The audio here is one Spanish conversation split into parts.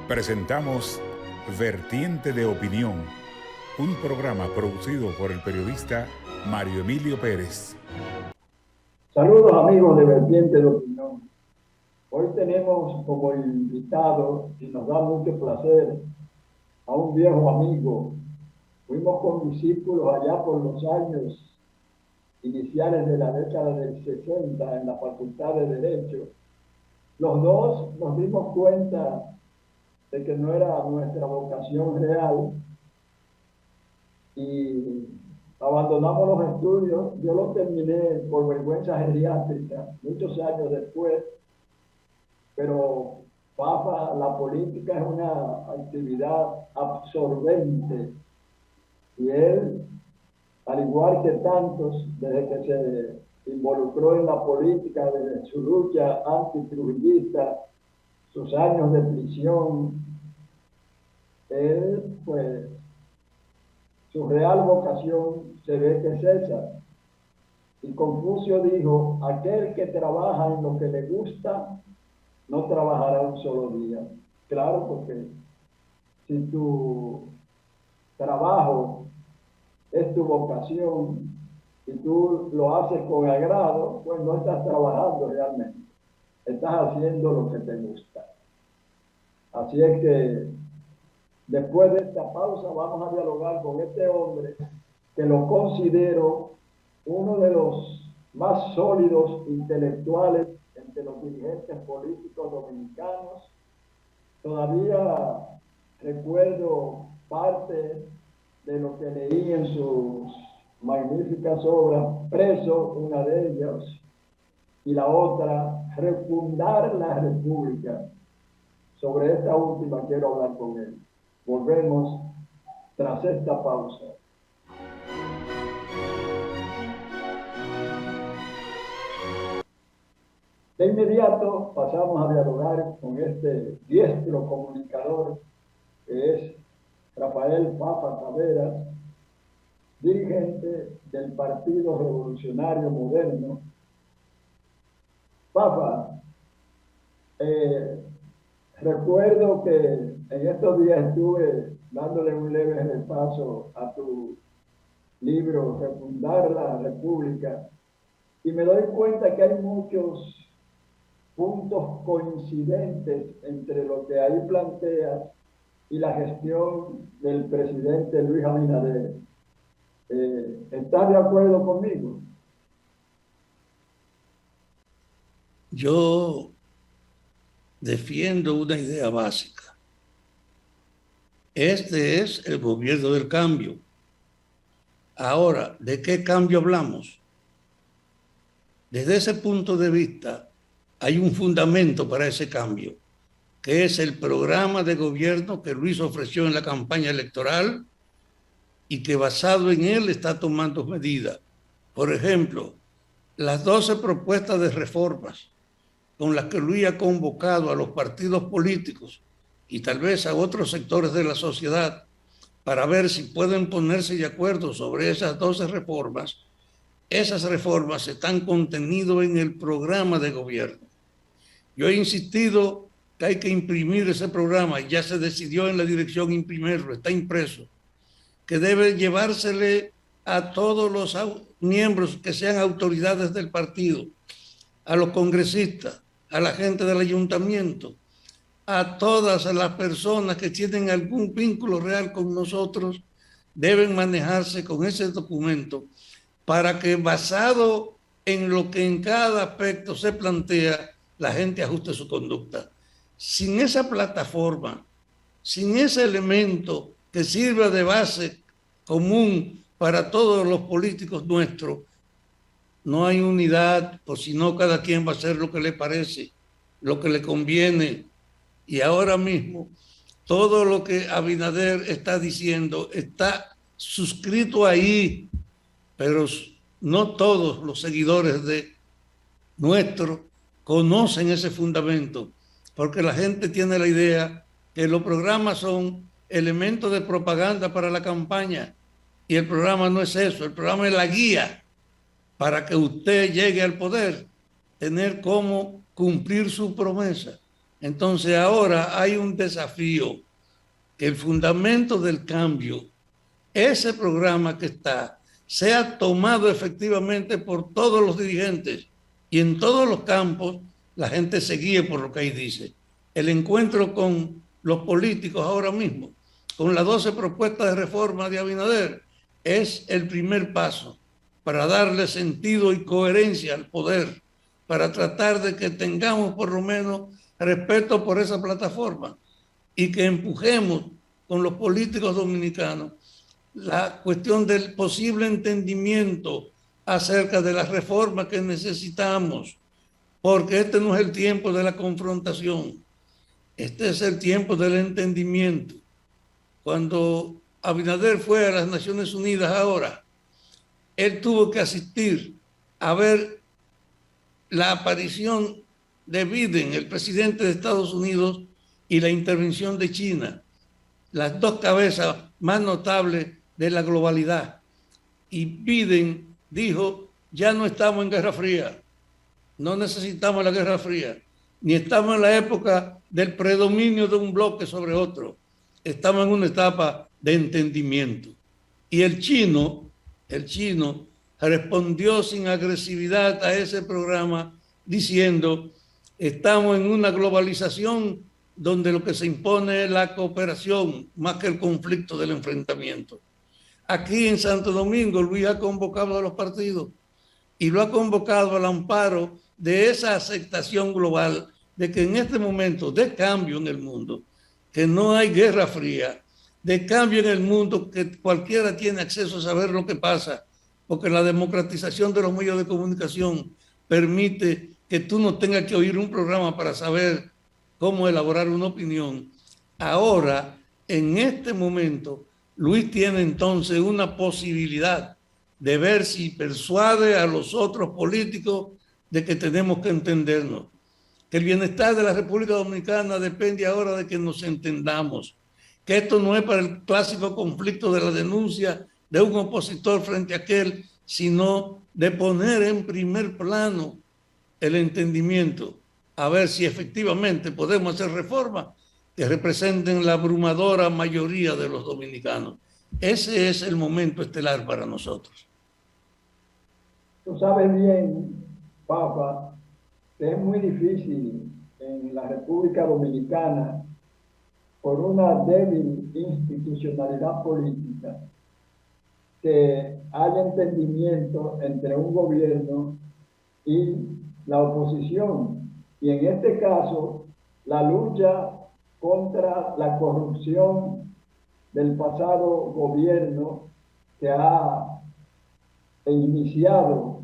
Presentamos Vertiente de Opinión, un programa producido por el periodista Mario Emilio Pérez. Saludos amigos de Vertiente de Opinión. Hoy tenemos como invitado, y nos da mucho placer, a un viejo amigo. Fuimos condiscípulos allá por los años iniciales de la década del 60 en la Facultad de Derecho. Los dos nos dimos cuenta de que no era nuestra vocación real y abandonamos los estudios. Yo los terminé por vergüenza geriátrica muchos años después, pero Fafa, la política es una actividad absorbente y él, al igual que tantos, desde que se involucró en la política, desde su lucha antitrujillista, sus años de prisión, él, pues, su real vocación se ve que es esa. Y Confucio dijo: aquel que trabaja en lo que le gusta, no trabajará un solo día. Claro, porque si tu trabajo es tu vocación y tú lo haces con agrado, pues no estás trabajando realmente. Estás haciendo lo que te gusta. Así es que después de esta pausa vamos a dialogar con este hombre que lo considero uno de los más sólidos intelectuales entre los dirigentes políticos dominicanos. Todavía recuerdo parte de lo que leí en sus magníficas obras, Preso, una de ellas, y la otra, Refundar la República. Sobre esta última quiero hablar con él. Volvemos tras esta pausa. De inmediato pasamos a dialogar con este diestro comunicador que es Rafael Fafa Taveras, dirigente del Partido Revolucionario Moderno. Fafa, recuerdo que en estos días estuve dándole un leve repaso a tu libro Refundar la República y me doy cuenta que hay muchos puntos coincidentes entre lo que ahí planteas y la gestión del presidente Luis Abinader. ¿Estás de acuerdo conmigo? Yo defiendo una idea básica. Este es el gobierno del cambio. Ahora, ¿de qué cambio hablamos? Desde ese punto de vista, hay un fundamento para ese cambio, que es el programa de gobierno que Luis ofreció en la campaña electoral y que basado en él está tomando medidas. Por ejemplo, las 12 propuestas de reformas con las que Luis ha convocado a los partidos políticos y tal vez a otros sectores de la sociedad para ver si pueden ponerse de acuerdo sobre esas 12 reformas. Esas reformas están contenidas en el programa de gobierno. Yo he insistido que hay que imprimir ese programa, ya se decidió en la dirección imprimirlo, está impreso, que debe llevársele a todos los miembros que sean autoridades del partido, a los congresistas, a la gente del ayuntamiento, a todas las personas que tienen algún vínculo real con nosotros, deben manejarse con ese documento para que, basado en lo que en cada aspecto se plantea, la gente ajuste su conducta. Sin esa plataforma, sin ese elemento que sirva de base común para todos los políticos nuestros, no hay unidad, por si no cada quien va a hacer lo que le parece, lo que le conviene. Y ahora mismo, todo lo que Abinader está diciendo está suscrito ahí, pero no todos los seguidores de nuestro conocen ese fundamento, porque la gente tiene la idea que los programas son elementos de propaganda para la campaña, y el programa no es eso, el programa es la guía para que usted llegue al poder, tener cómo cumplir su promesa. Entonces ahora hay un desafío, que el fundamento del cambio, ese programa que está, sea tomado efectivamente por todos los dirigentes y en todos los campos la gente se guíe por lo que ahí dice. El encuentro con los políticos ahora mismo, con las 12 propuestas de reforma de Abinader, es el primer paso para darle sentido y coherencia al poder, para tratar de que tengamos por lo menos respeto por esa plataforma y que empujemos con los políticos dominicanos la cuestión del posible entendimiento acerca de las reformas que necesitamos, porque este no es el tiempo de la confrontación, este es el tiempo del entendimiento. Cuando Abinader fue a las Naciones Unidas ahora, él tuvo que asistir a ver la aparición de Biden, el presidente de Estados Unidos, y la intervención de China, las dos cabezas más notables de la globalidad. Y Biden dijo, ya no estamos en Guerra Fría, no necesitamos la Guerra Fría, ni estamos en la época del predominio de un bloque sobre otro, estamos en una etapa de entendimiento. Y el chino respondió sin agresividad a ese programa diciendo, estamos en una globalización donde lo que se impone es la cooperación más que el conflicto del enfrentamiento. Aquí en Santo Domingo, Luis ha convocado a los partidos y lo ha convocado al amparo de esa aceptación global de que en este momento de cambio en el mundo, que no hay guerra fría, de cambio en el mundo, que cualquiera tiene acceso a saber lo que pasa, porque la democratización de los medios de comunicación permite que tú no tengas que oír un programa para saber cómo elaborar una opinión. Ahora, en este momento, Luis tiene entonces una posibilidad de ver si persuade a los otros políticos de que tenemos que entendernos, que el bienestar de la República Dominicana depende ahora de que nos entendamos, que esto no es para el clásico conflicto de la denuncia de un opositor frente a aquel, sino de poner en primer plano el entendimiento, a ver si efectivamente podemos hacer reformas que representen la abrumadora mayoría de los dominicanos. Ese es el momento estelar para nosotros. Tú sabes bien, Papa, que es muy difícil en la República Dominicana, por una débil institucionalidad política, que haya entendimiento entre un gobierno y la oposición. Y en este caso, la lucha contra la corrupción del pasado gobierno que ha iniciado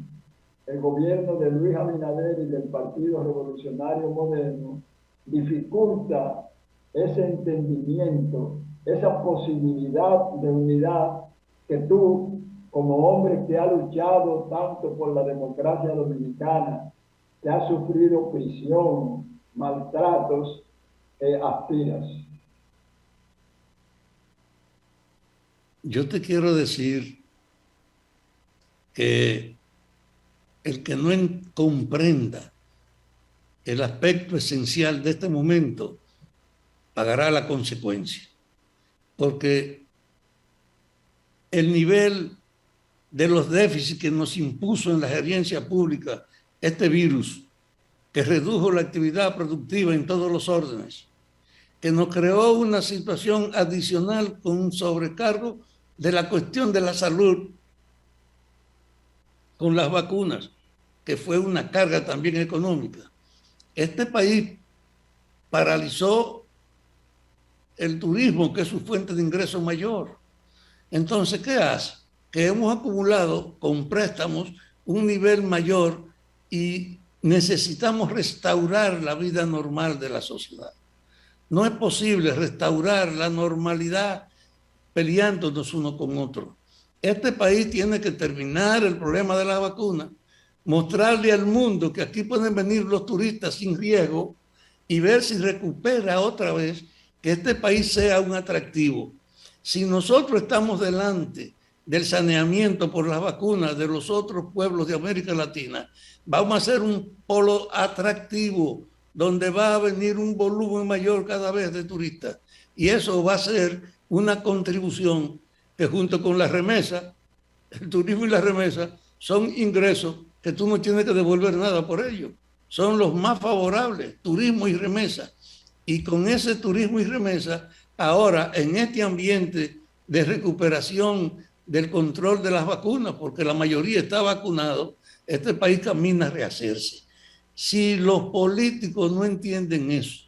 el gobierno de Luis Abinader y del Partido Revolucionario Moderno, dificulta ese entendimiento, esa posibilidad de unidad que tú, como hombre que ha luchado tanto por la democracia dominicana, que ha sufrido prisión, maltratos, aspiras. Yo te quiero decir que el que no comprenda el aspecto esencial de este momento pagará la consecuencia, porque el nivel de los déficits que nos impuso en la gerencia pública este virus, que redujo la actividad productiva en todos los órdenes, que nos creó una situación adicional con un sobrecargo de la cuestión de la salud con las vacunas, que fue una carga también económica. Este país paralizó el turismo, que es su fuente de ingreso mayor. Entonces, ¿qué hace? Que hemos acumulado con préstamos un nivel mayor y necesitamos restaurar la vida normal de la sociedad. No es posible restaurar la normalidad peleándonos uno con otro. Este país tiene que terminar el problema de la vacuna, mostrarle al mundo que aquí pueden venir los turistas sin riesgo y ver si recupera otra vez que este país sea un atractivo. Si nosotros estamos delante del saneamiento por las vacunas de los otros pueblos de América Latina, vamos a ser un polo atractivo donde va a venir un volumen mayor cada vez de turistas. Y eso va a ser una contribución que junto con la remesa, el turismo y la remesa, son ingresos que tú no tienes que devolver nada por ello. Son los más favorables, turismo y remesa. Y con ese turismo y remesa, ahora en este ambiente de recuperación del control de las vacunas, porque la mayoría está vacunado, este país camina a rehacerse. Si los políticos no entienden eso,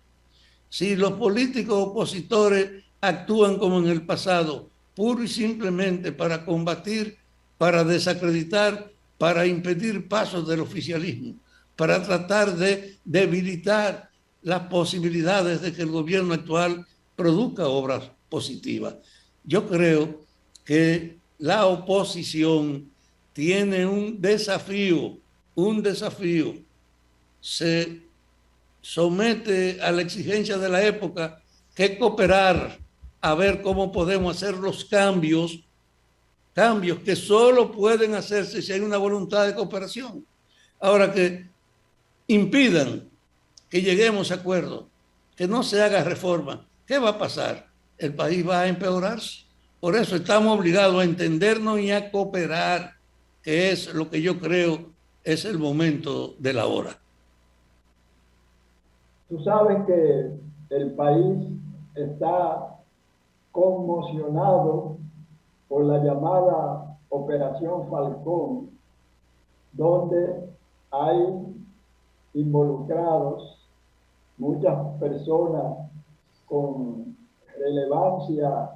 si los políticos opositores actúan como en el pasado, puro y simplemente para combatir, para desacreditar, para impedir pasos del oficialismo, para tratar de debilitar las posibilidades de que el gobierno actual produzca obras positivas. Yo creo que la oposición tiene un desafío, se somete a la exigencia de la época, que es cooperar a ver cómo podemos hacer los cambios que solo pueden hacerse si hay una voluntad de cooperación. Ahora, que impidan que lleguemos a acuerdos, que no se haga reforma, ¿qué va a pasar? El país va a empeorarse. Por eso estamos obligados a entendernos y a cooperar, que es lo que yo creo es el momento de la hora. Tú sabes que el país está conmocionado por la llamada Operación Falcón, donde hay involucrados muchas personas con relevancia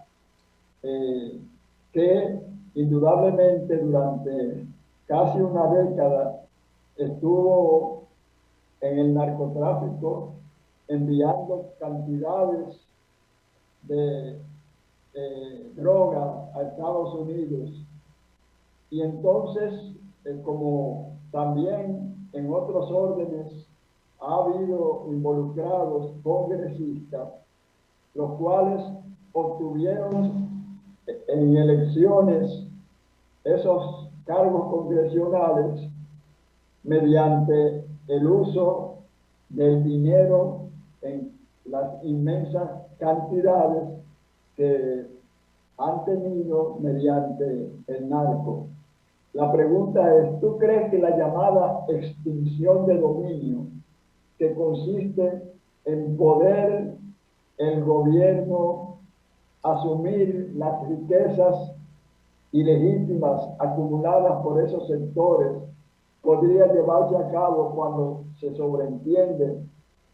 que indudablemente durante casi una década estuvo en el narcotráfico, enviando cantidades de droga a Estados Unidos. Y entonces, como también en otros órdenes ha habido involucrados congresistas, los cuales obtuvieron en elecciones esos cargos congresionales mediante el uso del dinero en las inmensas cantidades que han tenido mediante el narco. La pregunta es, ¿tú crees que la llamada extinción de dominio, que consiste en poder el gobierno asumir las riquezas ilegítimas acumuladas por esos sectores, podría llevarse a cabo cuando se sobreentiende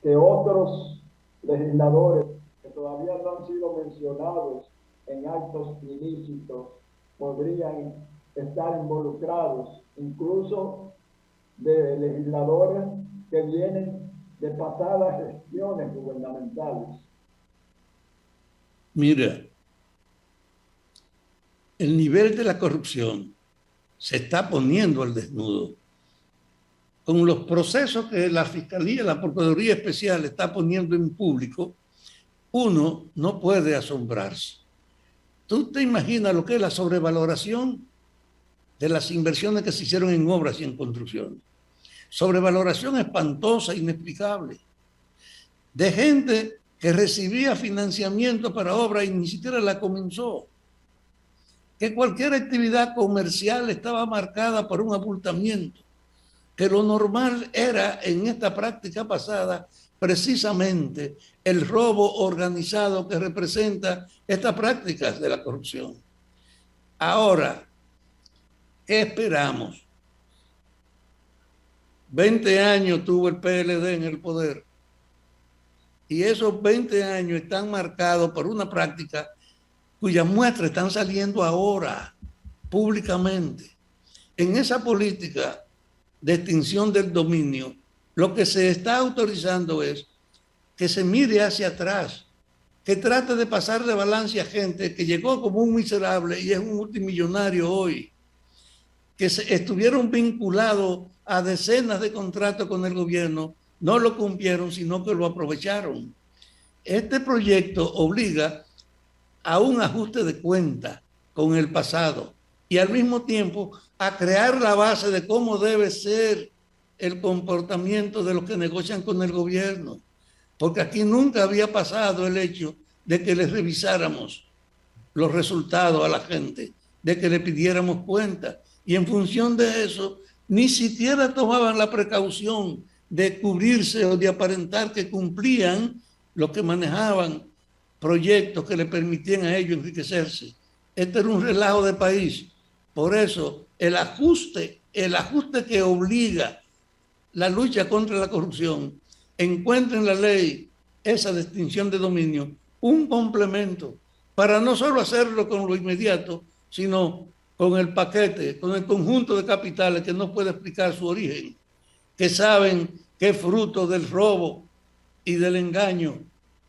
que otros legisladores que todavía no han sido mencionados en actos ilícitos podrían estar involucrados, incluso de legisladores que vienen de pasadas gestiones gubernamentales? Mira, el nivel de la corrupción se está poniendo al desnudo. Con los procesos que la Fiscalía, la Procuraduría Especial está poniendo en público, uno no puede asombrarse. ¿Tú te imaginas lo que es la sobrevaloración de las inversiones que se hicieron en obras y en construcción? Sobrevaloración espantosa, inexplicable, de gente que recibía financiamiento para obras y ni siquiera la comenzó. Que cualquier actividad comercial estaba marcada por un abultamiento. Que lo normal era en esta práctica pasada precisamente el robo organizado que representa estas prácticas de la corrupción. Ahora, ¿qué esperamos? 20 años tuvo el PLD en el poder y esos 20 años están marcados por una práctica cuyas muestras están saliendo ahora públicamente. En esa política de extinción del dominio, lo que se está autorizando es que se mire hacia atrás, que trate de pasar de balance a gente que llegó como un miserable y es un multimillonario hoy, que estuvieron vinculados a decenas de contratos con el gobierno, no lo cumplieron, sino que lo aprovecharon. Este proyecto obliga a un ajuste de cuenta con el pasado y al mismo tiempo a crear la base de cómo debe ser el comportamiento de los que negocian con el gobierno, porque aquí nunca había pasado el hecho de que les revisáramos los resultados a la gente, de que le pidiéramos cuenta, y en función de eso ni siquiera tomaban la precaución de cubrirse o de aparentar que cumplían lo que manejaban proyectos que le permitían a ellos enriquecerse. Este era un relajo de país. Por eso el ajuste que obliga la lucha contra la corrupción encuentra en la ley esa distinción de dominio un complemento para no solo hacerlo con lo inmediato, sino con el paquete, con el conjunto de capitales que no puede explicar su origen, que saben que es fruto del robo y del engaño.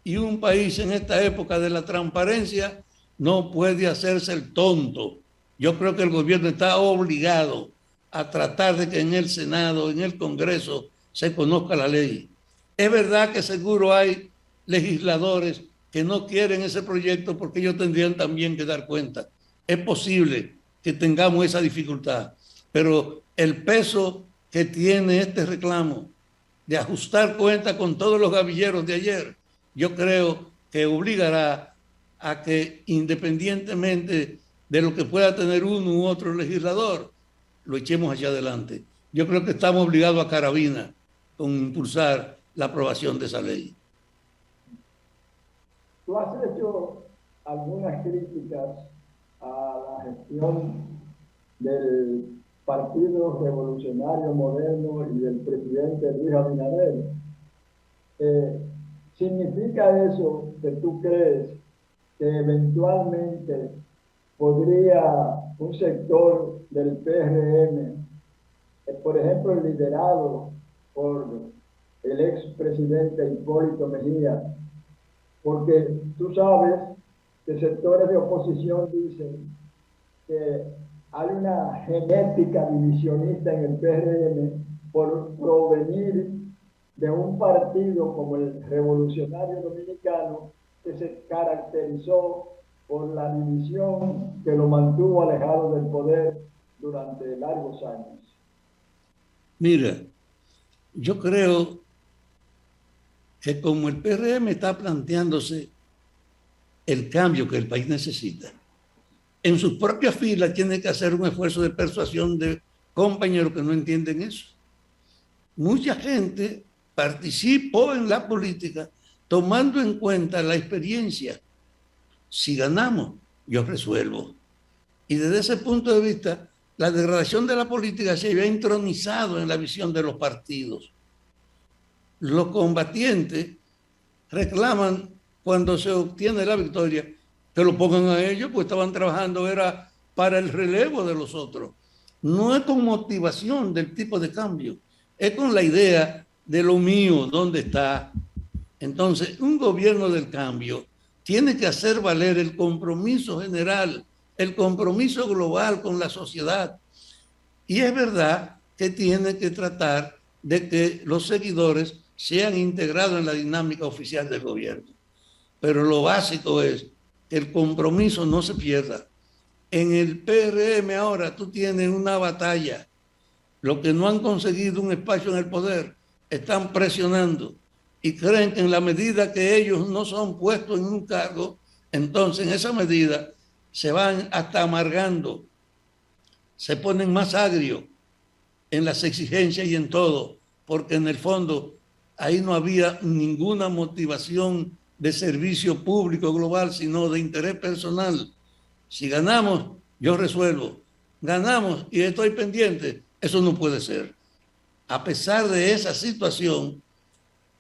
Y un país en esta época de la transparencia no puede hacerse el tonto. Yo creo que el gobierno está obligado a tratar de que en el Senado, en el Congreso, se conozca la ley. Es verdad que seguro hay legisladores que no quieren ese proyecto porque ellos tendrían también que dar cuenta. Es posible que tengamos esa dificultad, pero el peso que tiene este reclamo de ajustar cuenta con todos los gavilleros de ayer, yo creo que obligará a que, independientemente de lo que pueda tener uno u otro legislador, lo echemos hacia adelante. Yo creo que estamos obligados a carabina con impulsar la aprobación de esa ley. Tú has hecho algunas críticas a la gestión del Partido Revolucionario Moderno y del presidente Luis Abinader. ¿Significa eso que tú crees que eventualmente podría un sector del PRM, por ejemplo, liderado por el expresidente Hipólito Mejía, porque tú sabes que sectores de oposición dicen que hay una genética divisionista en el PRM por provenir de un partido como el Revolucionario Dominicano, que se caracterizó por la división que lo mantuvo alejado del poder durante largos años? Mira, yo creo que como el PRM está planteándose el cambio que el país necesita, en sus propias filas tiene que hacer un esfuerzo de persuasión de compañeros que no entienden eso. Mucha gente participó en la política tomando en cuenta la experiencia. Si ganamos, yo resuelvo. Y desde ese punto de vista, la degradación de la política se había entronizado en la visión de los partidos. Los combatientes reclaman, cuando se obtiene la victoria, que lo pongan a ellos, pues estaban trabajando, era para el relevo de los otros. No es con motivación del tipo de cambio, es con la idea de lo mío, dónde está. Entonces, un gobierno del cambio tiene que hacer valer el compromiso general, el compromiso global con la sociedad. Y es verdad que tiene que tratar de que los seguidores sean integrados en la dinámica oficial del gobierno. Pero lo básico es que el compromiso no se pierda. En el PRM ahora tú tienes una batalla. Los que no han conseguido un espacio en el poder están presionando y creen que en la medida que ellos no son puestos en un cargo, entonces en esa medida se van hasta amargando, se ponen más agrios en las exigencias y en todo, porque en el fondo ahí no había ninguna motivación de servicio público global, sino de interés personal. Si ganamos, yo resuelvo. Ganamos y estoy pendiente. Eso no puede ser. A pesar de esa situación,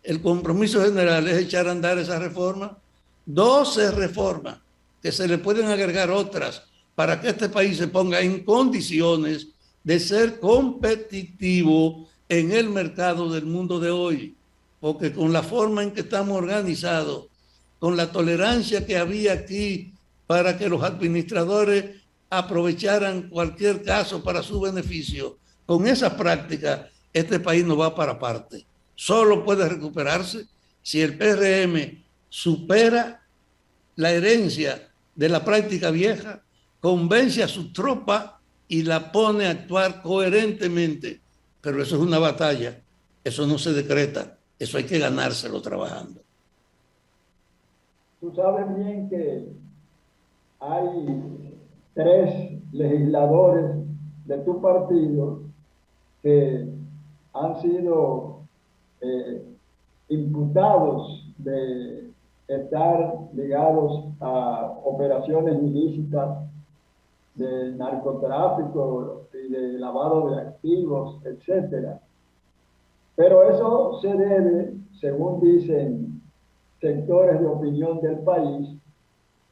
el compromiso general es echar a andar esa reforma. 12 reformas, que se le pueden agregar otras para que este país se ponga en condiciones de ser competitivo en el mercado del mundo de hoy. Porque con la forma en que estamos organizados, con la tolerancia que había aquí para que los administradores aprovecharan cualquier caso para su beneficio, con esa práctica, este país no va para parte. Solo puede recuperarse si el PRM supera la herencia de la práctica vieja, convence a su tropa y la pone a actuar coherentemente, pero eso es una batalla, eso no se decreta, eso hay que ganárselo trabajando. Tú sabes bien que hay 3 legisladores de tu partido que han sido imputados de estar ligados a operaciones ilícitas de narcotráfico y de lavado de activos, etcétera. Pero eso se debe, según dicen sectores de opinión del país,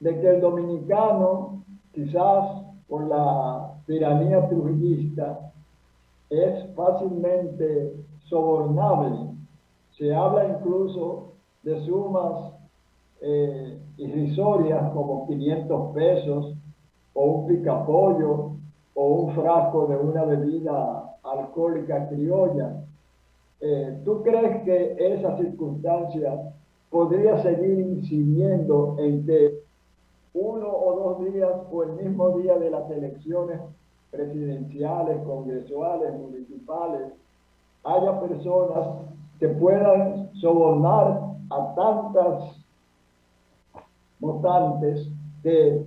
de que el dominicano, quizás por la tiranía trujillista, es fácilmente sobornable. Se habla incluso de sumas irrisorias como 500 pesos o un picapollo o un frasco de una bebida alcohólica criolla. ¿Tú crees que esa circunstancia podría seguir incidiendo en que 1 o 2 días o el mismo día de las elecciones presidenciales, congresuales, municipales, haya personas que puedan sobornar a tantas votantes que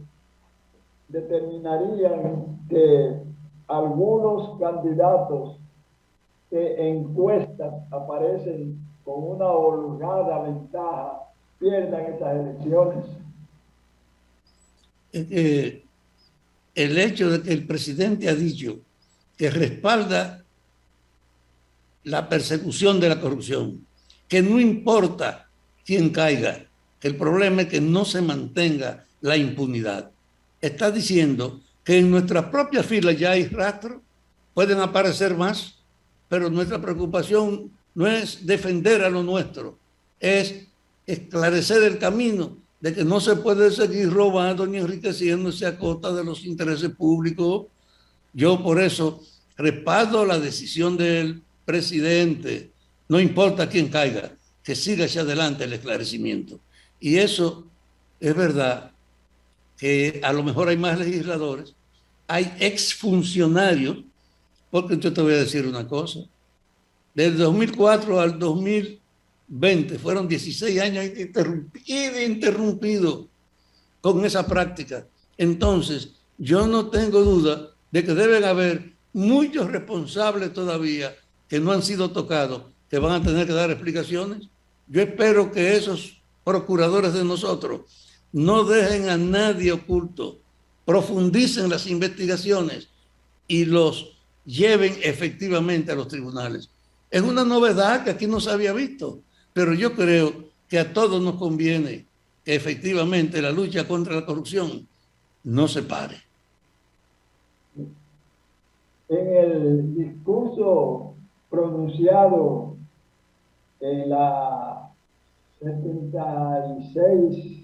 determinarían que algunos candidatos que en encuestas aparecen con una holgada ventaja pierdan esas elecciones? El hecho de que el presidente ha dicho que respalda la persecución de la corrupción, que no importa quién caiga, que el problema es que no se mantenga la impunidad. Está diciendo que en nuestras propias filas ya hay rastros, pueden aparecer más, pero nuestra preocupación no es defender a lo nuestro, es esclarecer el camino de que no se puede seguir robando ni enriqueciéndose a costa de los intereses públicos. Yo por eso respaldo la decisión del presidente, no importa quién caiga, que siga hacia adelante el esclarecimiento. Y eso es verdad, que a lo mejor hay más legisladores, hay exfuncionarios, porque yo te voy a decir una cosa, del 2004 al 2020 fueron 16 años interrumpidos con esa práctica. Entonces, yo no tengo duda de que deben haber muchos responsables todavía que no han sido tocados, que van a tener que dar explicaciones. Yo espero que esos procuradores de nosotros no dejen a nadie oculto, profundicen las investigaciones y los lleven efectivamente a los tribunales. Es una novedad que aquí no se había visto, pero yo creo que a todos nos conviene que efectivamente la lucha contra la corrupción no se pare. En el discurso pronunciado en la 76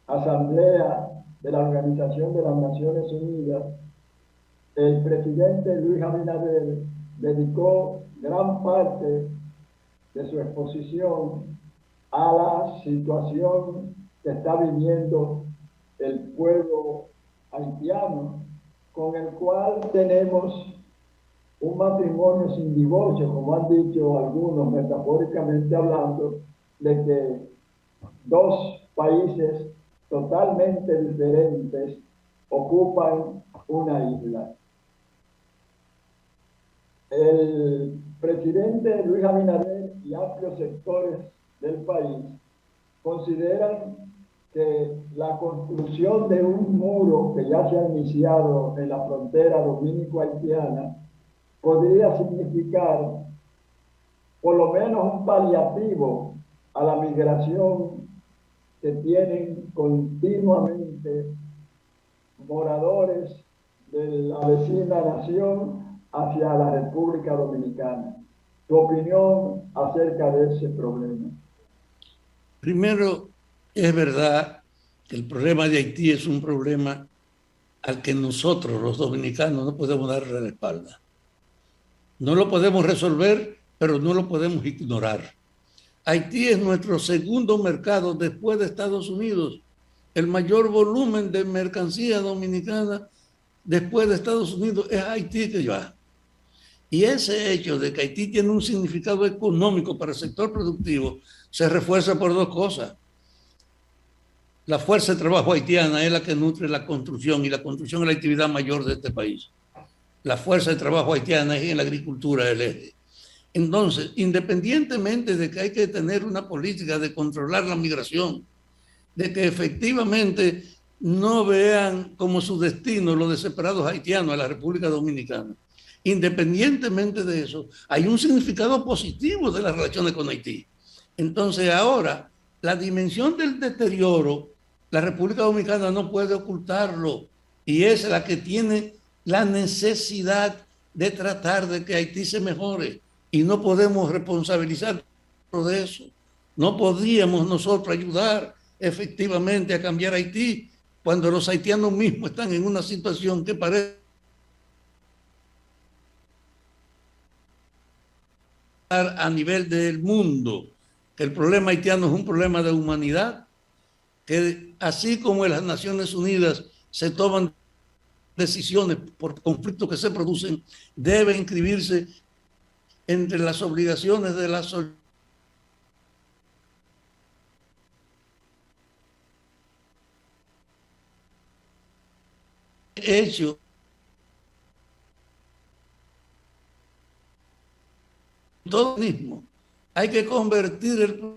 Asamblea de la Organización de las Naciones Unidas, el presidente Luis Abinader dedicó gran parte de su exposición a la situación que está viviendo el pueblo haitiano, con el cual tenemos un matrimonio sin divorcio, como han dicho algunos, metafóricamente hablando, de que 2 países totalmente diferentes ocupan una isla. El presidente Luis Abinader y amplios sectores del país consideran que la construcción de un muro que ya se ha iniciado en la frontera dominico-haitiana podría significar por lo menos un paliativo a la migración que tienen continuamente moradores de la vecina nación hacia la República Dominicana. ¿Tu opinión acerca de ese problema? Primero, es verdad que el problema de Haití es un problema al que nosotros, los dominicanos, no podemos darle la espalda. No lo podemos resolver, pero no lo podemos ignorar. Haití es nuestro segundo mercado después de Estados Unidos. El mayor volumen de mercancía dominicana después de Estados Unidos es Haití que va. Y ese hecho de que Haití tiene un significado económico para el sector productivo se refuerza por dos cosas. La fuerza de trabajo haitiana es la que nutre la construcción, y la construcción es la actividad mayor de este país. La fuerza de trabajo haitiana es en la agricultura el eje. Entonces, independientemente de que hay que tener una política de controlar la migración, de que efectivamente no vean como su destino los desesperados haitianos a la República Dominicana, independientemente de eso, hay un significado positivo de las relaciones con Haití. Entonces ahora, la dimensión del deterioro, la República Dominicana no puede ocultarlo, y es la que tiene la necesidad de tratar de que Haití se mejore, y no podemos responsabilizar de eso. No podríamos nosotros ayudar efectivamente a cambiar Haití cuando los haitianos mismos están en una situación que parece a nivel del mundo, que el problema haitiano es un problema de humanidad, que así como en las Naciones Unidas se toman decisiones por conflictos que se producen, debe inscribirse entre las obligaciones de la solidaridad hecho todo mismo. Hay que convertir la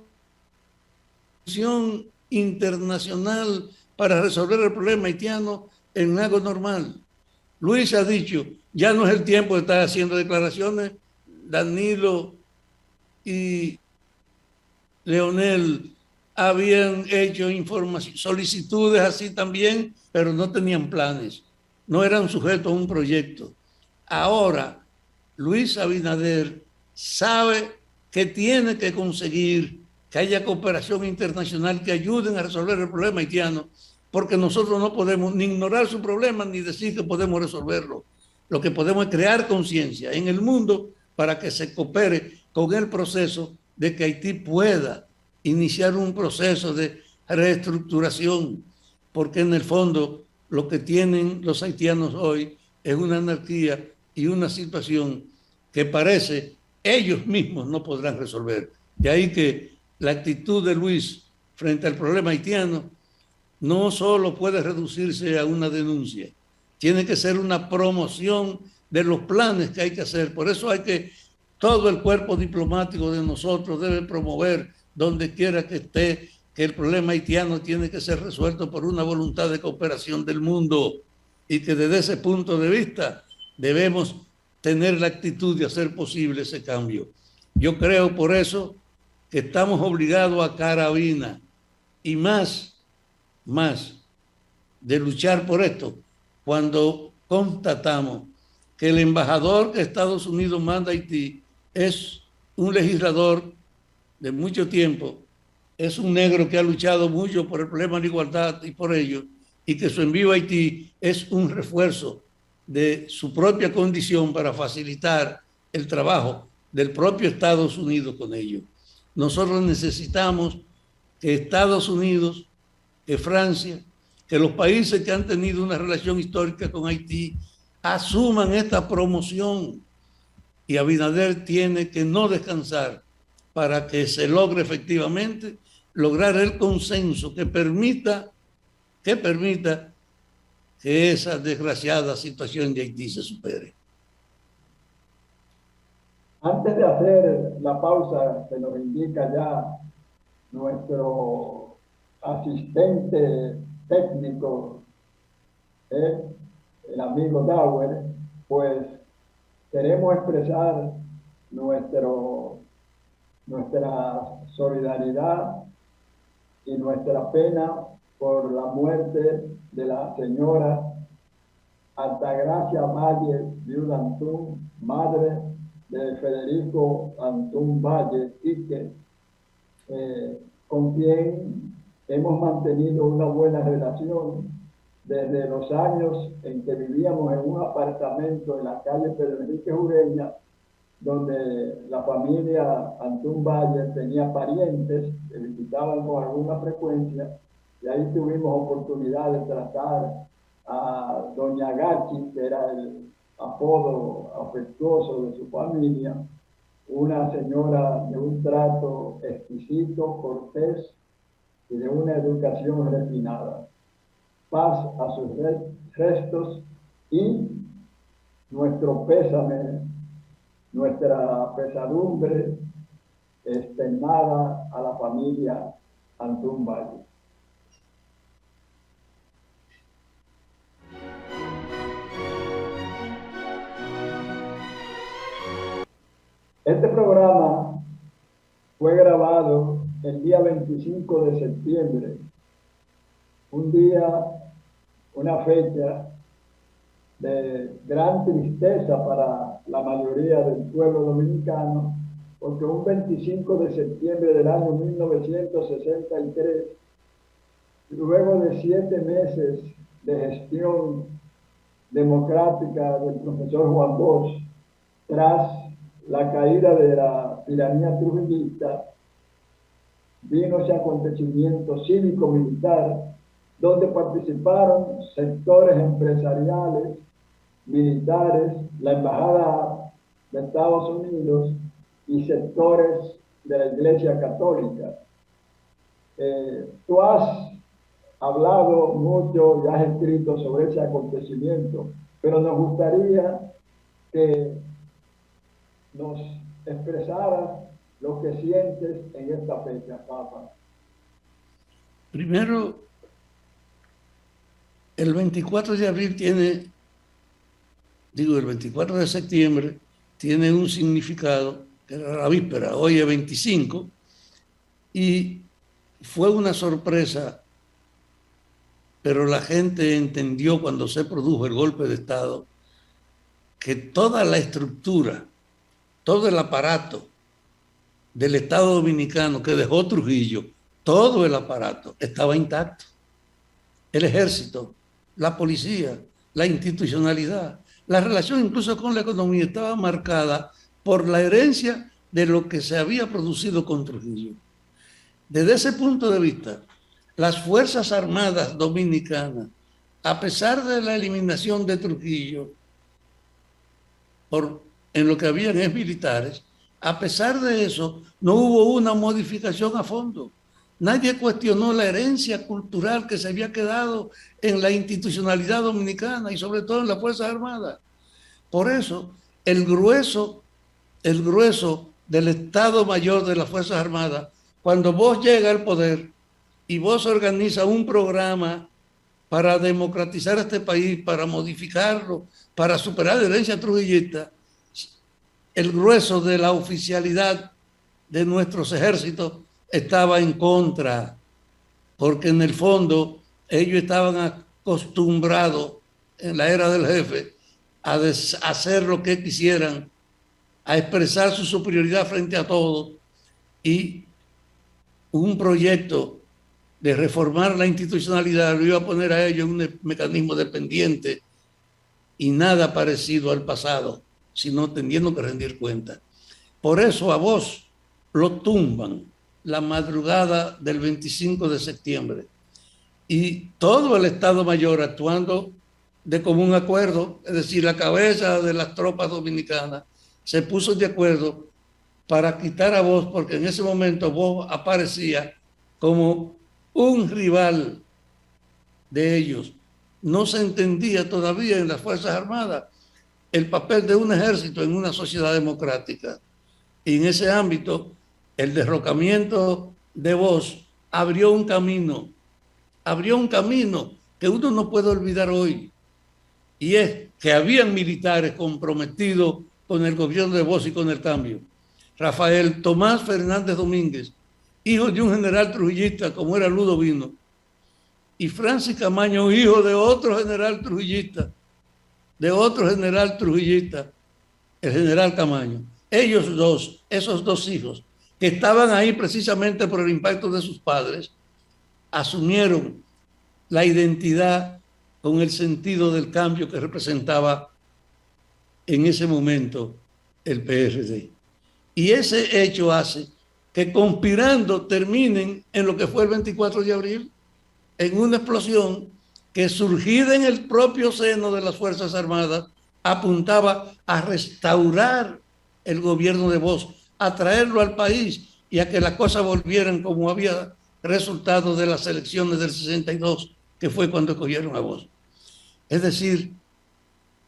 acción internacional para resolver el problema haitiano en algo normal. Luis ha dicho, ya no es el tiempo de estar haciendo declaraciones. Danilo y Leonel habían hecho solicitudes así también, pero no tenían planes, no eran sujetos a un proyecto. Ahora, Luis Abinader sabe que tiene que conseguir que haya cooperación internacional que ayuden a resolver el problema haitiano, porque nosotros no podemos ni ignorar su problema ni decir que podemos resolverlo. Lo que podemos es crear conciencia en el mundo para que se coopere con el proceso de que Haití pueda iniciar un proceso de reestructuración, porque en el fondo lo que tienen los haitianos hoy es una anarquía y una situación que parece ellos mismos no podrán resolver. De ahí que la actitud de Luis frente al problema haitiano no solo puede reducirse a una denuncia, tiene que ser una promoción de los planes que hay que hacer. Por eso hay que, todo el cuerpo diplomático de nosotros debe promover donde quiera que esté, que el problema haitiano tiene que ser resuelto por una voluntad de cooperación del mundo, y que desde ese punto de vista debemos tener la actitud de hacer posible ese cambio. Yo creo por eso que estamos obligados a carabina y más de luchar por esto cuando constatamos que el embajador que Estados Unidos manda a Haití es un legislador de mucho tiempo, es un negro que ha luchado mucho por el problema de la igualdad y por ello, y que su envío a Haití es un refuerzo de su propia condición para facilitar el trabajo del propio Estados Unidos con ello. Nosotros necesitamos que Estados Unidos, que Francia, que los países que han tenido una relación histórica con Haití asuman esta promoción, y Abinader tiene que no descansar para que se logre efectivamente lograr el consenso que permita que esa desgraciada situación de Haití se supere. Antes de hacer la pausa que nos indica ya nuestro asistente técnico, el amigo Dauer, pues queremos expresar nuestra solidaridad y nuestra pena por la muerte de la señora Altagracia Valle, viuda Antún, madre de Federico Antún Valle Ique, con quien hemos mantenido una buena relación desde los años en que vivíamos en un apartamento en la calle Pedro Enrique Ureña, donde la familia Antún Valle tenía parientes que visitaban con alguna frecuencia, y ahí tuvimos oportunidad de tratar a doña Gachi, que era apodo afectuoso de su familia, una señora de un trato exquisito, cortés y de una educación refinada. Paz a sus restos y nuestro pésame, nuestra pesadumbre externada a la familia Antún Valle. Este programa fue grabado el día 25 de septiembre, un día, una fecha de gran tristeza para la mayoría del pueblo dominicano, porque un 25 de septiembre del año 1963, luego de 7 meses de gestión democrática del profesor Juan Bosch, tras la caída de la tiranía trujillista, vino ese acontecimiento cívico-militar donde participaron sectores empresariales, militares, la Embajada de Estados Unidos y sectores de la Iglesia Católica. Tú has hablado mucho y has escrito sobre ese acontecimiento, pero nos gustaría que nos expresaras lo que sientes en esta fecha, Papa. Primero, el 24 de abril el 24 de septiembre tiene un significado, que era la víspera, hoy es 25, y fue una sorpresa, pero la gente entendió cuando se produjo el golpe de Estado que toda la estructura, todo el aparato del Estado Dominicano que dejó Trujillo, todo el aparato estaba intacto. El ejército, la policía, la institucionalidad, la relación incluso con la economía estaba marcada por la herencia de lo que se había producido con Trujillo. Desde ese punto de vista, las Fuerzas Armadas Dominicanas, a pesar de la eliminación de Trujillo, en lo que habían es militares, a pesar de eso, no hubo una modificación a fondo. Nadie cuestionó la herencia cultural que se había quedado en la institucionalidad dominicana y sobre todo en las Fuerzas Armadas. Por eso, el grueso del Estado Mayor de las Fuerzas Armadas, cuando vos llega al poder y vos organiza un programa para democratizar este país, para modificarlo, para superar la herencia trujillista, el grueso de la oficialidad de nuestros ejércitos estaba en contra, porque en el fondo ellos estaban acostumbrados en la era del jefe a hacer lo que quisieran, a expresar su superioridad frente a todos, y un proyecto de reformar la institucionalidad lo iba a poner a ellos en un mecanismo dependiente y nada parecido al pasado, sino teniendo que rendir cuentas. Por eso a vos lo tumban la madrugada del 25 de septiembre y todo el Estado Mayor actuando de común acuerdo, es decir, la cabeza de las tropas dominicanas se puso de acuerdo para quitar a vos, porque en ese momento vos aparecía como un rival de ellos. No se entendía todavía en las Fuerzas Armadas el papel de un ejército en una sociedad democrática. Y en ese ámbito, el derrocamiento de vos abrió un camino que uno no puede olvidar hoy. Y es que habían militares comprometidos con el gobierno de vos y con el cambio. Rafael Tomás Fernández Domínguez, hijo de un general trujillista como era Ludovino, y Francis Camaño, hijo de otro general trujillista, el general Camaño. Ellos dos, esos dos hijos, que estaban ahí precisamente por el impacto de sus padres, asumieron la identidad con el sentido del cambio que representaba en ese momento el PRD. Y ese hecho hace que conspirando terminen en lo que fue el 24 de abril, en una explosión que surgida en el propio seno de las Fuerzas Armadas apuntaba a restaurar el gobierno de Bosch, a traerlo al país y a que las cosas volvieran como había resultado de las elecciones del 62, que fue cuando escogieron a Bosch. Es decir,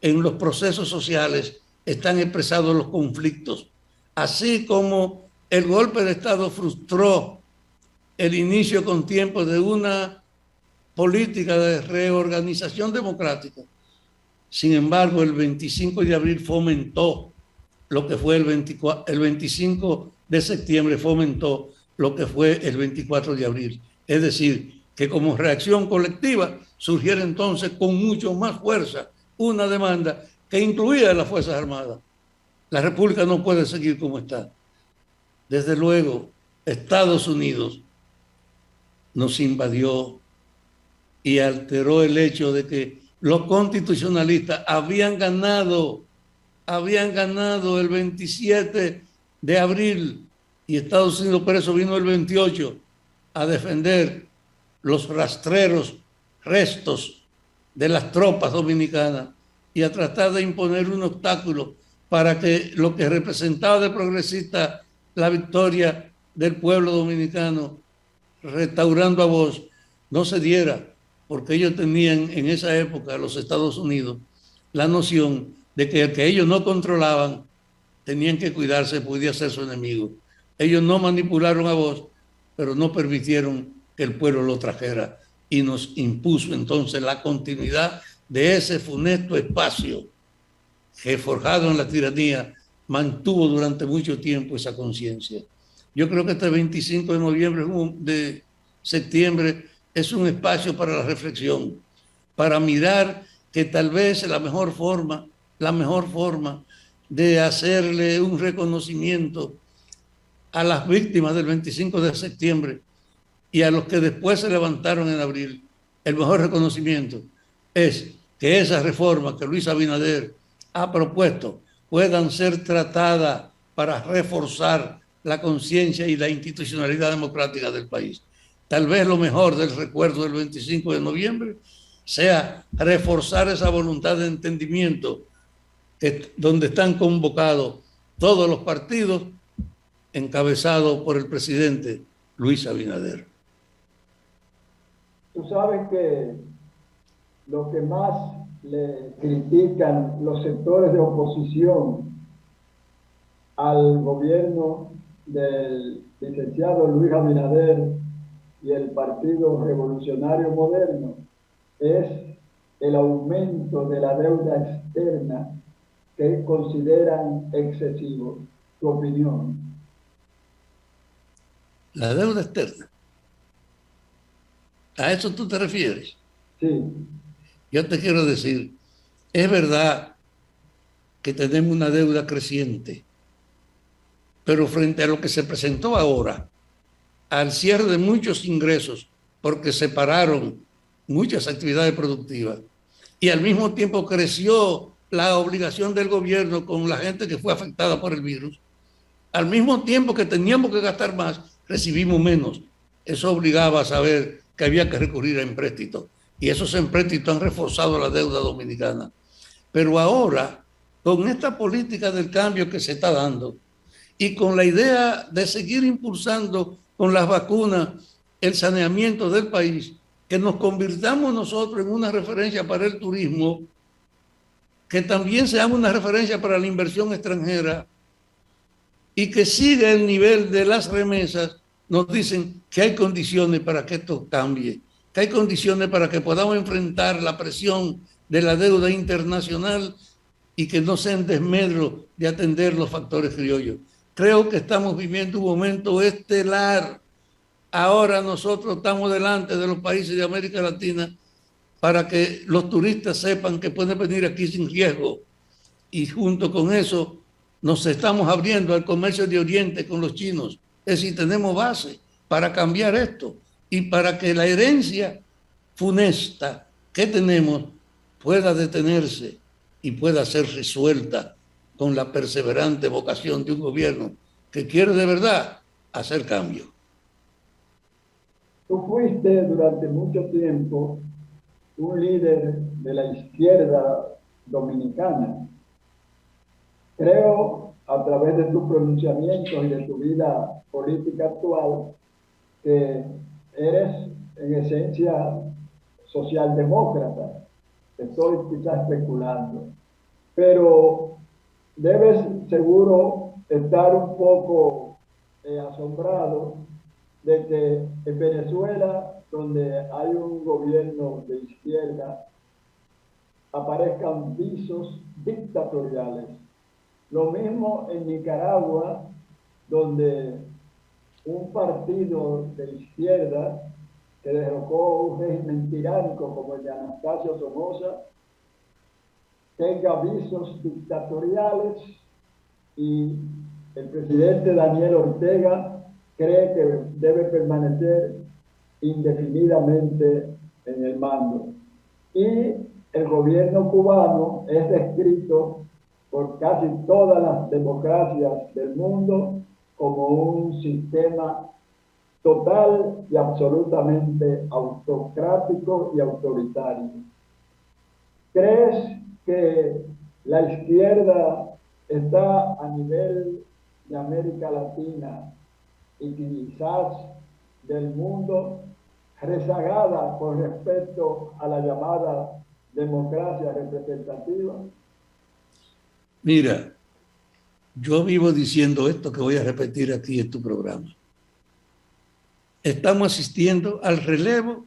en los procesos sociales están expresados los conflictos, así como el golpe de Estado frustró el inicio con tiempo de una política de reorganización democrática. Sin embargo, el 25 de abril fomentó lo que fue el 25 de septiembre fomentó lo que fue el 24 de abril. Es decir, que como reacción colectiva surgiera entonces con mucho más fuerza una demanda que incluía a las Fuerzas Armadas. La República no puede seguir como está. Desde luego, Estados Unidos nos invadió y alteró el hecho de que los constitucionalistas habían ganado el 27 de abril y Estados Unidos por eso vino el 28 a defender los rastreros restos de las tropas dominicanas y a tratar de imponer un obstáculo para que lo que representaba de progresista la victoria del pueblo dominicano restaurando a Bosch no se diera, porque ellos tenían en esa época, los Estados Unidos, la noción de que el que ellos no controlaban tenían que cuidarse, podía ser su enemigo. Ellos no manipularon a Bosch, pero no permitieron que el pueblo lo trajera y nos impuso entonces la continuidad de ese funesto espacio que forjado en la tiranía mantuvo durante mucho tiempo esa conciencia. Yo creo que este 25 de noviembre, de septiembre, es un espacio para la reflexión, para mirar que tal vez la mejor forma de hacerle un reconocimiento a las víctimas del 25 de septiembre y a los que después se levantaron en abril, el mejor reconocimiento es que esas reformas que Luis Abinader ha propuesto puedan ser tratadas para reforzar la conciencia y la institucionalidad democrática del país. Tal vez lo mejor del recuerdo del 25 de noviembre sea reforzar esa voluntad de entendimiento donde están convocados todos los partidos encabezados por el presidente Luis Abinader. Tú sabes que lo que más le critican los sectores de oposición al gobierno del licenciado Luis Abinader y el Partido Revolucionario Moderno es el aumento de la deuda externa que consideran excesivo. ¿Tu opinión? La deuda externa. ¿A eso tú te refieres? Sí. Yo te quiero decir, es verdad que tenemos una deuda creciente, pero frente a lo que se presentó ahora, al cierre de muchos ingresos, porque se pararon muchas actividades productivas, y al mismo tiempo creció la obligación del gobierno con la gente que fue afectada por el virus, al mismo tiempo que teníamos que gastar más, recibimos menos. Eso obligaba a saber que había que recurrir a empréstitos, y esos empréstitos han reforzado la deuda dominicana. Pero ahora, con esta política del cambio que se está dando, y con la idea de seguir impulsando con las vacunas el saneamiento del país, que nos convirtamos nosotros en una referencia para el turismo, que también seamos una referencia para la inversión extranjera y que siga el nivel de las remesas, nos dicen que hay condiciones para que esto cambie, que hay condiciones para que podamos enfrentar la presión de la deuda internacional y que no sea en desmedro de atender los factores criollos. Creo que estamos viviendo un momento estelar. Ahora nosotros estamos delante de los países de América Latina para que los turistas sepan que pueden venir aquí sin riesgo. Y junto con eso nos estamos abriendo al comercio de Oriente con los chinos. Es decir, tenemos base para cambiar esto y para que la herencia funesta que tenemos pueda detenerse y pueda ser resuelta con la perseverante vocación de un gobierno que quiere de verdad hacer cambio. Tú fuiste durante mucho tiempo un líder de la izquierda dominicana. Creo, a través de tus pronunciamientos y de tu vida política actual, que eres en esencia socialdemócrata. Estoy quizás especulando, pero debes seguro estar un poco asombrado de que en Venezuela, donde hay un gobierno de izquierda, aparezcan visos dictatoriales. Lo mismo en Nicaragua, donde un partido de izquierda que derrocó un régimen tiránico como el de Anastasio Somoza, tenga visos dictatoriales, y el presidente Daniel Ortega cree que debe permanecer indefinidamente en el mando. Y el gobierno cubano es descrito por casi todas las democracias del mundo como un sistema total y absolutamente autocrático y autoritario. ¿Crees que la izquierda está a nivel de América Latina y quizás del mundo rezagada con respecto a la llamada democracia representativa? Mira, yo vivo diciendo esto que voy a repetir aquí en tu programa. Estamos asistiendo al relevo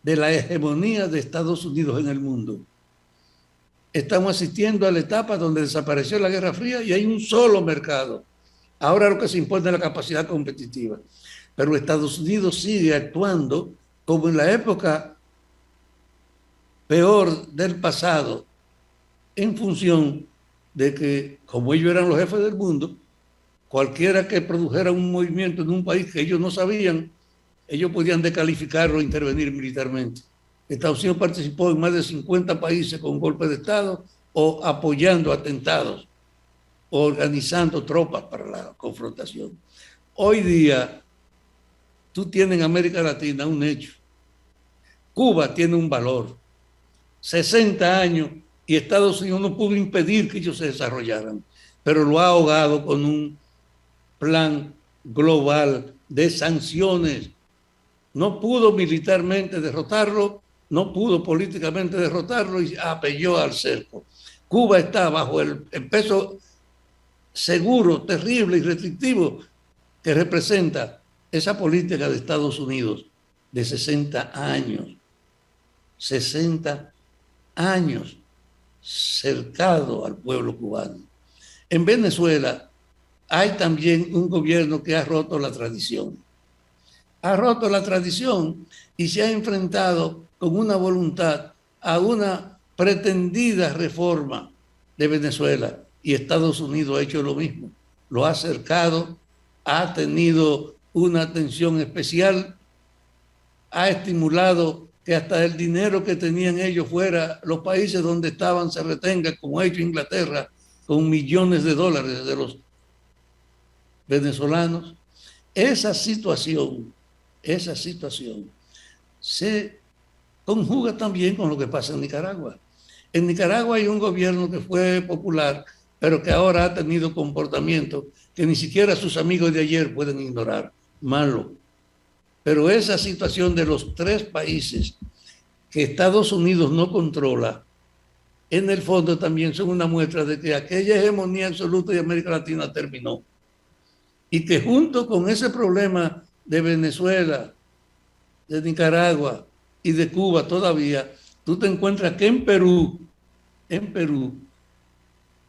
de la hegemonía de Estados Unidos en el mundo. Estamos asistiendo a la etapa donde desapareció la Guerra Fría y hay un solo mercado. Ahora lo que se impone es la capacidad competitiva. Pero Estados Unidos sigue actuando como en la época peor del pasado, en función de que, como ellos eran los jefes del mundo, cualquiera que produjera un movimiento en un país que ellos no sabían, ellos podían descalificarlo e intervenir militarmente. Estados Unidos participó en más de 50 países con golpes de Estado o apoyando atentados, o organizando tropas para la confrontación. Hoy día, tú tienes en América Latina un hecho. Cuba tiene un valor. 60 años y Estados Unidos no pudo impedir que ellos se desarrollaran, pero lo ha ahogado con un plan global de sanciones. No pudo militarmente derrotarlo, no pudo políticamente derrotarlo y apelló al cerco. Cuba está bajo el peso seguro, terrible y restrictivo que representa esa política de Estados Unidos de 60 años. 60 años cercado al pueblo cubano. En Venezuela hay también un gobierno que ha roto la tradición. Ha roto la tradición y se ha enfrentado con una voluntad a una pretendida reforma de Venezuela, y Estados Unidos ha hecho lo mismo. Lo ha acercado, ha tenido una atención especial, ha estimulado que hasta el dinero que tenían ellos fuera, los países donde estaban se retenga, como ha hecho Inglaterra, con millones de dólares de los venezolanos. Esa situación se conjuga también con lo que pasa en Nicaragua. En Nicaragua hay un gobierno que fue popular, pero que ahora ha tenido comportamientos que ni siquiera sus amigos de ayer pueden ignorar. Malo. Pero esa situación de los tres países que Estados Unidos no controla, en el fondo también son una muestra de que aquella hegemonía absoluta de América Latina terminó. Y que junto con ese problema de Venezuela, de Nicaragua y de Cuba todavía, tú te encuentras que en Perú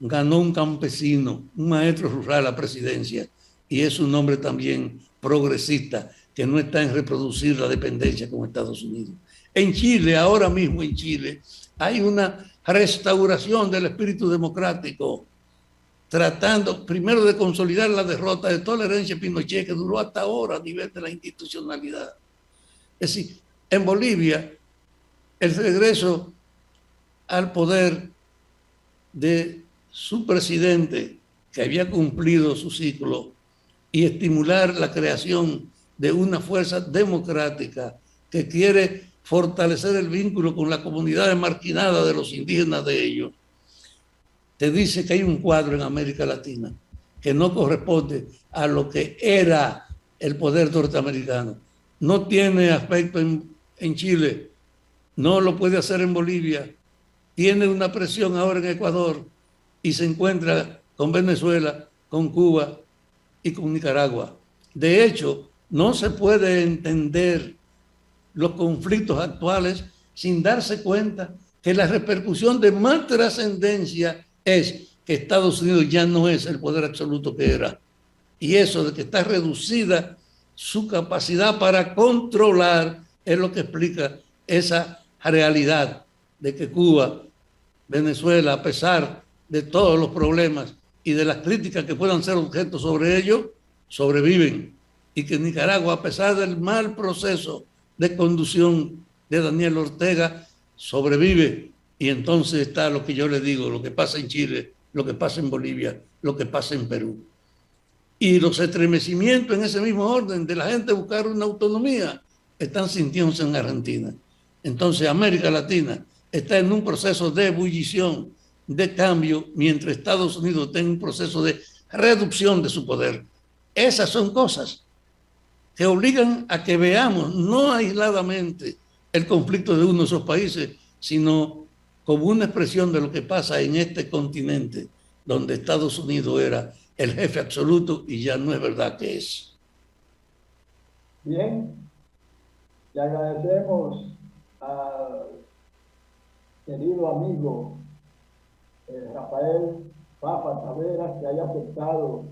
ganó un campesino, un maestro rural a la presidencia, y es un hombre también progresista, que no está en reproducir la dependencia con Estados Unidos. En Chile, ahora mismo en Chile, hay una restauración del espíritu democrático, tratando primero de consolidar la derrota de toda la herencia de Pinochet, que duró hasta ahora a nivel de la institucionalidad. Es decir, en Bolivia, el regreso al poder de su presidente, que había cumplido su ciclo, y estimular la creación de una fuerza democrática que quiere fortalecer el vínculo con la comunidad marginada de los indígenas de ellos, te dice que hay un cuadro en América Latina que no corresponde a lo que era el poder norteamericano. No tiene aspecto en Chile, no lo puede hacer en Bolivia, tiene una presión ahora en Ecuador y se encuentra con Venezuela, con Cuba y con Nicaragua. De hecho, no se puede entender los conflictos actuales sin darse cuenta que la repercusión de más trascendencia es que Estados Unidos ya no es el poder absoluto que era. Y eso de que está reducida su capacidad para controlar es lo que explica esa realidad de que Cuba, Venezuela, a pesar de todos los problemas y de las críticas que puedan ser objeto sobre ellos, sobreviven. Y que Nicaragua, a pesar del mal proceso de conducción de Daniel Ortega, sobrevive. Y entonces está lo que yo le digo, lo que pasa en Chile, lo que pasa en Bolivia, lo que pasa en Perú. Y los estremecimientos en ese mismo orden de la gente buscar una autonomía están sintiéndose en Argentina. Entonces América Latina está en un proceso de ebullición, de cambio, mientras Estados Unidos está en un proceso de reducción de su poder. Esas son cosas que obligan a que veamos no aisladamente el conflicto de uno de esos países, sino como una expresión de lo que pasa en este continente, donde Estados Unidos era el jefe absoluto y ya no es verdad que es. Bien, le agradecemos al querido amigo Rafael Fafa Taveras que haya aceptado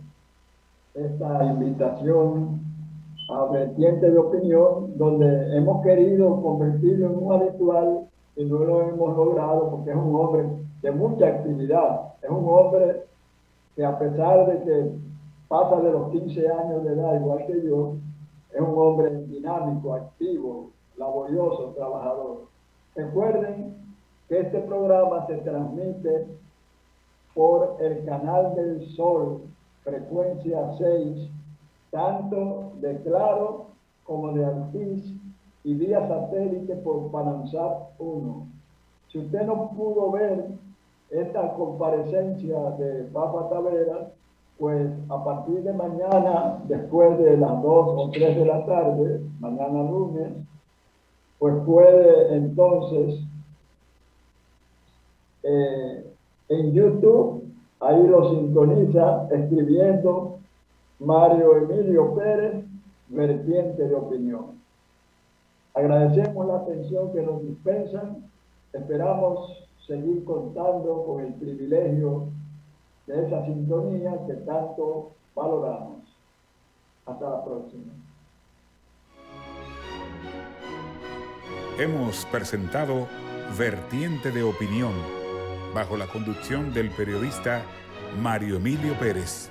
esta invitación a Vertiente de Opinión, donde hemos querido convertirlo en un habitual y no lo hemos logrado porque es un hombre de mucha actividad, es un hombre que a pesar de que pasa de los 15 años de edad, igual que yo, es un hombre dinámico, activo, laborioso, trabajador. Recuerden que este programa se transmite por el Canal del Sol, frecuencia 6, tanto de Claro como de Altiz, y vía satélite por Panansat 1. Si usted no pudo ver esta comparecencia de Papa Taveras, pues a partir de mañana, después de las 2 o 3 de la tarde, mañana lunes, pues puede entonces en YouTube, ahí lo sintoniza escribiendo Mario Emilio Pérez, Vertiente de Opinión. Agradecemos la atención que nos dispensan, esperamos seguir contando con el privilegio de esa sintonía que tanto valoramos. Hasta la próxima. Hemos presentado Vertiente de Opinión, bajo la conducción del periodista Mario Emilio Pérez.